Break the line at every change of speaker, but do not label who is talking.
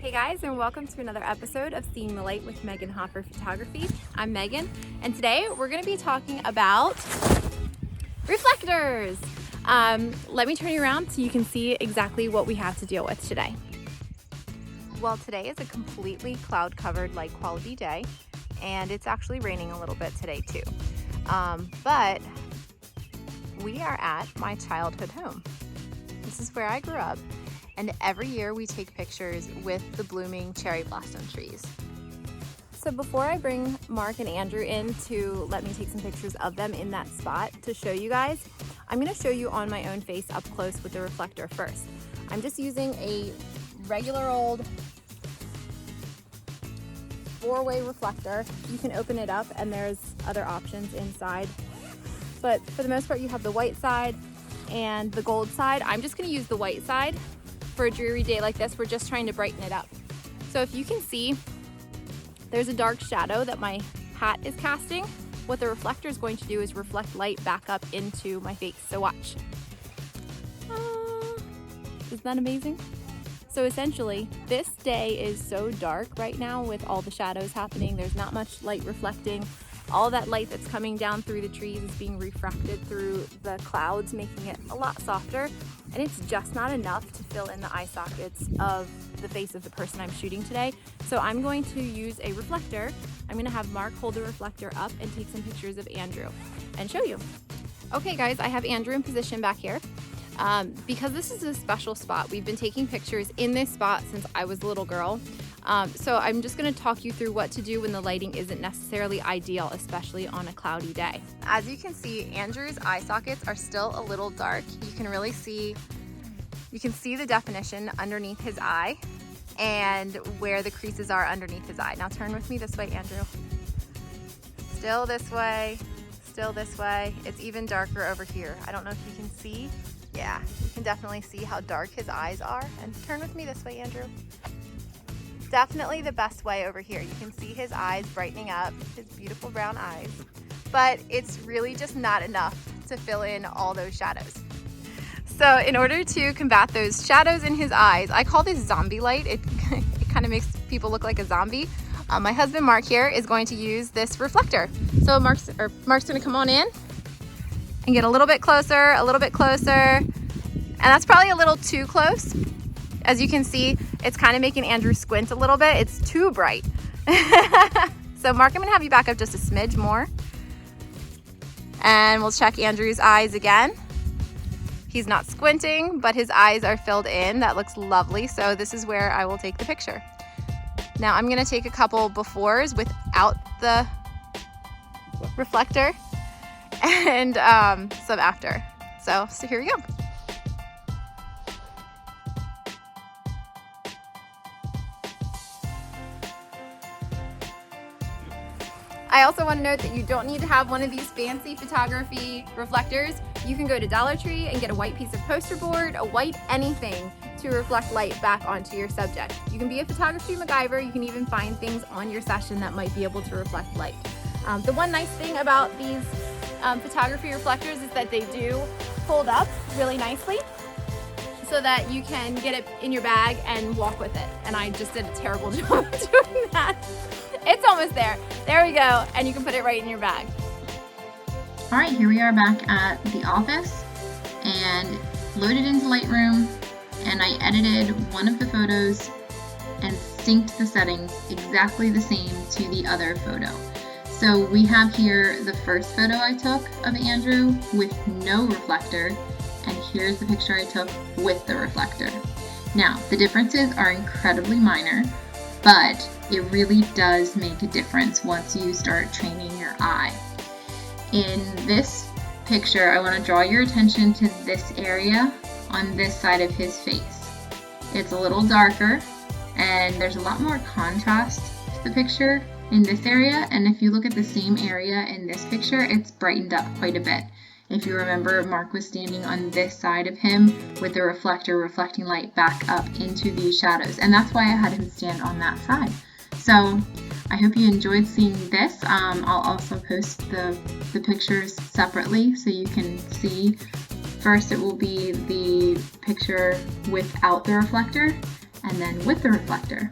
Hey guys, and welcome to another episode of Seeing the Light with Megan Hopper Photography. I'm Megan, and today we're going to be talking about reflectors. Let me turn you around so you can see exactly what we have to deal with today. Well, today is a completely cloud-covered light quality day, and it's actually raining a little bit today too. But we are at my childhood home. This is where I grew up. And every year we take pictures with the blooming cherry blossom trees. So before I bring Mark and Andrew in to let me take some pictures of them in that spot to show you guys, I'm going to show you on my own face up close with the reflector first. I'm just using a regular old 4-way reflector. You can open it up and there's other options inside. But for the most part you have the white side and the gold side. I'm just going to use the white side. For a dreary day like this, we're just trying to brighten it up. So if you can see, there's a dark shadow that my hat is casting. What the reflector is going to do is reflect light back up into my face. So watch. Isn't that amazing? So essentially, this day is so dark right now with all the shadows happening. There's not much light reflecting. All that light that's coming down through the trees is being refracted through the clouds, making it a lot softer. And it's just not enough to fill in the eye sockets of the face of the person I'm shooting today. So I'm going to use a reflector. I'm gonna have Mark hold the reflector up and take some pictures of Andrew and show you. Okay guys, I have Andrew in position back here. Because this is a special spot, we've been taking pictures in this spot since I was a little girl. So I'm just going to talk you through what to do when the lighting isn't necessarily ideal, especially on a cloudy day. As you can see, Andrew's eye sockets are still a little dark. You can really see, the definition underneath his eye and where the creases are underneath his eye. Now turn with me this way, Andrew. Still this way, still this way. It's even darker over here. I don't know if you can see. Yeah, you can definitely see how dark his eyes are. And turn with me this way, Andrew. Definitely the best way over here. You can see his eyes brightening up, his beautiful brown eyes, but it's really just not enough to fill in all those shadows. So in order to combat those shadows in his eyes, I call this zombie light. It kind of makes people look like a zombie. My husband Mark here is going to use this reflector. So Mark's gonna come on in and get a little bit closer, and that's probably a little too close. As you can see, it's kind of making Andrew squint a little bit. It's too bright. So Mark, I'm gonna have you back up just a smidge more. And we'll check Andrew's eyes again. He's not squinting, but his eyes are filled in. That looks lovely. So this is where I will take the picture. Now I'm gonna take a couple befores without the reflector and some after. So here we go. I also want to note that you don't need to have one of these fancy photography reflectors. You can go to Dollar Tree and get a white piece of poster board, a white anything to reflect light back onto your subject. You can be a photography MacGyver. You can even find things on your session that might be able to reflect light. The one nice thing about these photography reflectors is that they do fold up really nicely so that you can get it in your bag and walk with it. And I just did a terrible job doing that. It's almost there. There we go. And you can put it right in your bag.
All right, here we are back at the office and loaded into Lightroom, and I edited one of the photos and synced the settings exactly the same to the other photo. So we have here the first photo I took of Andrew with no reflector, and here's the picture I took with the reflector. Now, the differences are incredibly minor, but it really does make a difference once you start training your eye. In this picture, I want to draw your attention to this area on this side of his face. It's a little darker and there's a lot more contrast to the picture in this area, and if you look at the same area in this picture, it's brightened up quite a bit. If you remember, Mark was standing on this side of him with the reflector reflecting light back up into these shadows, and that's why I had him stand on that side. So I hope you enjoyed seeing this. I'll also post the pictures separately so you can see. First it will be the picture without the reflector, and then with the reflector,